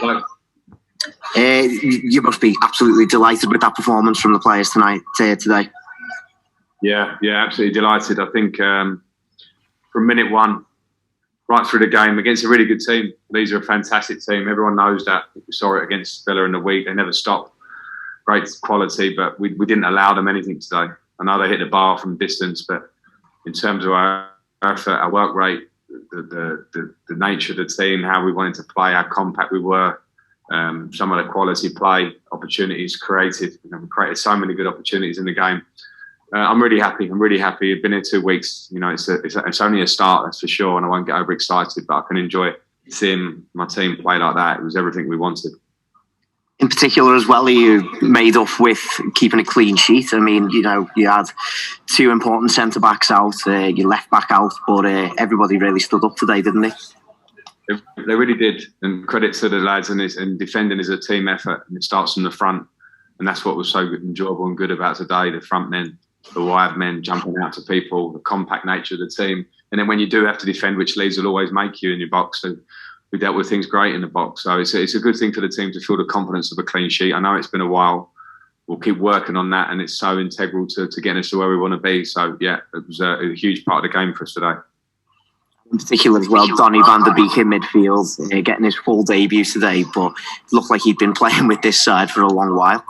Like, you must be absolutely delighted with that performance from the players today. Yeah, absolutely delighted. I think from minute one, right through the game, against a really good team. Leeds are a fantastic team. Everyone knows that. We saw it against Villa in the week. They never stopped. Great quality, but we didn't allow them anything today. I know they hit the bar from distance, but in terms of our effort, our work rate, the nature of the team, how we wanted to play, how compact we were, some of the quality play, opportunities created. We created so many good opportunities in the game. I'm really happy. I've been here 2 weeks. It's only a start, that's for sure, and I won't get overexcited, but I can enjoy seeing my team play like that. It was everything we wanted. In particular as well, you made up with keeping a clean sheet. I mean, you had 2 important centre-backs out, your left-back out, but everybody really stood up today, didn't they? They really did, and credit to the lads, and defending is a team effort, and it starts from the front, and that's what was so good, enjoyable and good about today, the front men, the wide men jumping out to people, the compact nature of the team, and then when you do have to defend, which Leeds will always make you in your box, so we dealt with things great in the box. So it's a good thing for the team to feel the confidence of a clean sheet. I know it's been a while. We'll keep working on that, and it's so integral to getting us to where we want to be. So, yeah, it was a huge part of the game for us today. In particular as well, Donny van der Beek in midfield, getting his full debut today, but it looked like he'd been playing with this side for a long while.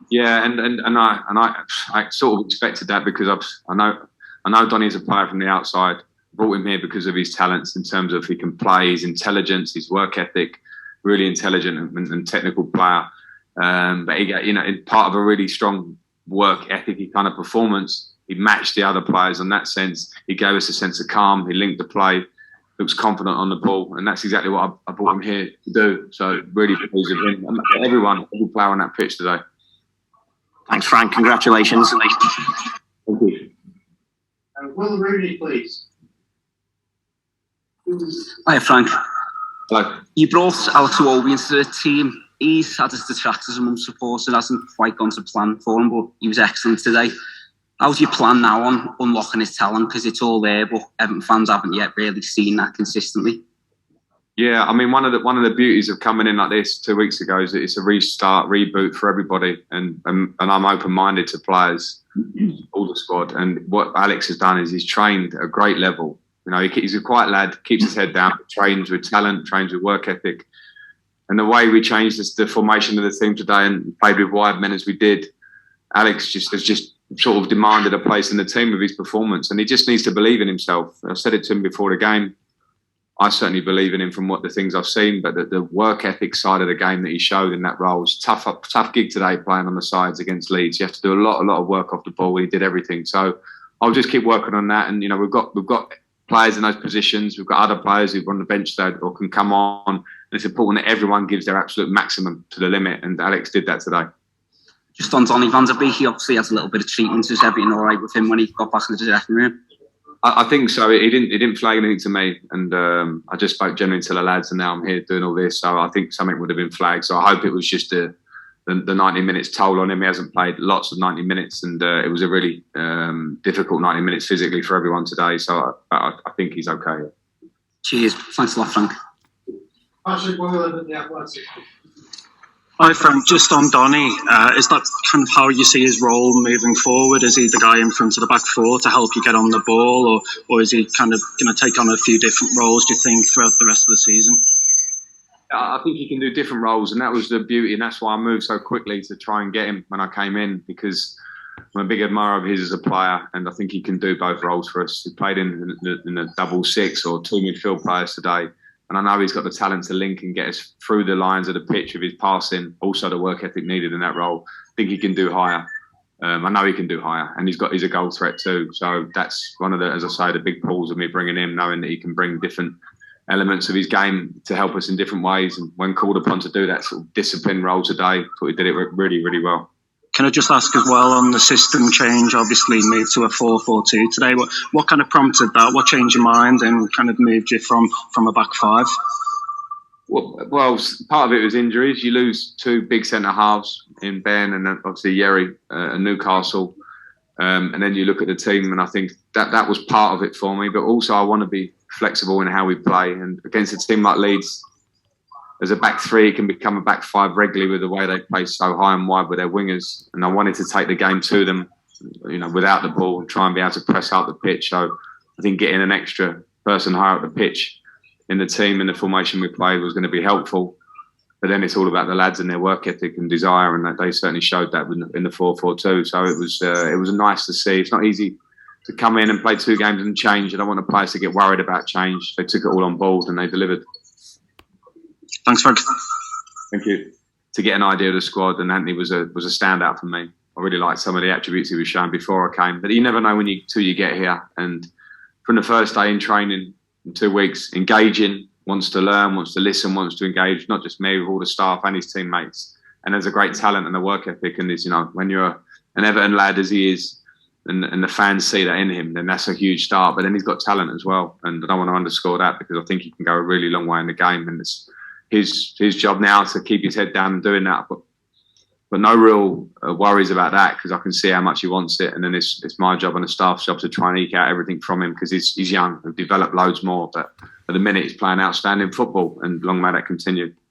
Yeah, and I sort of expected that because I know Donny's a player from the outside. Brought him here because of his talents in terms of he can play, his intelligence, his work ethic, really intelligent and technical player. But he got, in part of a really strong work ethic kind of performance, he matched the other players in that sense. He gave us a sense of calm. He linked the play, looks confident on the ball, and that's exactly what I brought him here to do. So really pleased with him. And every player on that pitch today. Thanks, Frank. Congratulations. Thank you. Will Rooney, please. Hi, Frank. Hello. You brought Iwobi into the team. He's had his detractors among supporters. It hasn't quite gone to plan for him, but he was excellent today. How's your plan now on unlocking his talent? Because it's all there, but Everton fans haven't yet really seen that consistently. Yeah, I mean, one of the beauties of coming in like this 2 weeks ago is that it's a restart, reboot for everybody, and I'm open-minded to players, all the squad. And what Alex has done is he's trained at a great level. He's a quiet lad, keeps his head down, trains with talent, trains with work ethic. And the way we changed the formation of the team today and played with wide men as we did, Alex has just sort of demanded a place in the team with his performance. And he just needs to believe in himself. I said it to him before the game. I certainly believe in him from the things I've seen, but the work ethic side of the game that he showed in that role was tough gig today playing on the sides against Leeds. You have to do a lot of work off the ball. He did everything. So I'll just keep working on that. And, we've got players in those positions. We've got other players who've on the bench today or can come on. And it's important that everyone gives their absolute maximum to the limit. And Alex did that today. Just on Donny van der Beek, he obviously has a little bit of treatment. Is everything all right with him when he got back into the dressing room? I think so. He didn't flag anything to me. And I just spoke generally to the lads, and now I'm here doing all this. So I think something would have been flagged. So I hope it was just the 90 minutes toll on him. He hasn't played lots of 90 minutes, and it was a really difficult 90 minutes physically for everyone today. So I think he's okay. Cheers. Thanks a lot, Frank. Patrick William at the Athletic. Hi, Frank. Just on Donny, is that kind of how you see his role moving forward? Is he the guy in front of the back four to help you get on the ball, or is he kind of going to take on a few different roles, do you think, throughout the rest of the season? I think he can do different roles, and that was the beauty, and that's why I moved so quickly to try and get him when I came in, because I'm a big admirer of his as a player, and I think he can do both roles for us. He played in a double six or 2 midfield players today, and I know he's got the talent to link and get us through the lines of the pitch with his passing, also the work ethic needed in that role. I think he can do higher. I know he can do higher, and he's a goal threat too. So that's one of the, as I say, the big pulls of me bringing him, knowing that he can bring different elements of his game to help us in different ways. And when called upon to do that sort of discipline role today, I thought he did it really, really well. Can I just ask as well on the system change, obviously moved to a 4-4-2 today. What kind of prompted that? What changed your mind and kind of moved you from a back five? Well, part of it was injuries. You lose two big centre halves in Ben and obviously Yerry and Newcastle. And then you look at the team, and I think that was part of it for me. But also I want to be flexible in how we play. And against a team like Leeds, as a back three, it can become a back five regularly with the way they play so high and wide with their wingers. And I wanted to take the game to them, without the ball, and try and be able to press out the pitch. So I think getting an extra person higher up the pitch in the team and the formation we played was going to be helpful. But then it's all about the lads and their work ethic and desire, and that they certainly showed that in the 4-4-2. So it was nice to see. It's not easy to come in and play 2 games and change. I don't want the players to get worried about change. They took it all on board and they delivered. Thanks, Frank. Thank you. To get an idea of the squad, and Anthony was a standout for me. I really liked some of the attributes he was showing before I came, but you never know till you get here. And from the first day in training, in 2 weeks, engaging, wants to learn, wants to listen, wants to engage, not just me, with all the staff and his teammates. And there's a great talent and a work ethic. And when you're an Everton lad as he is, and the fans see that in him, then that's a huge start. But then he's got talent as well, and I don't want to underscore that, because I think he can go a really long way in the game. And it's his job now to keep his head down and doing that. But no real worries about that, because I can see how much he wants it. And then it's my job and the staff's job to try and eke out everything from him, because he's young and develop loads more. But at the minute, he's playing outstanding football, and long may that continue.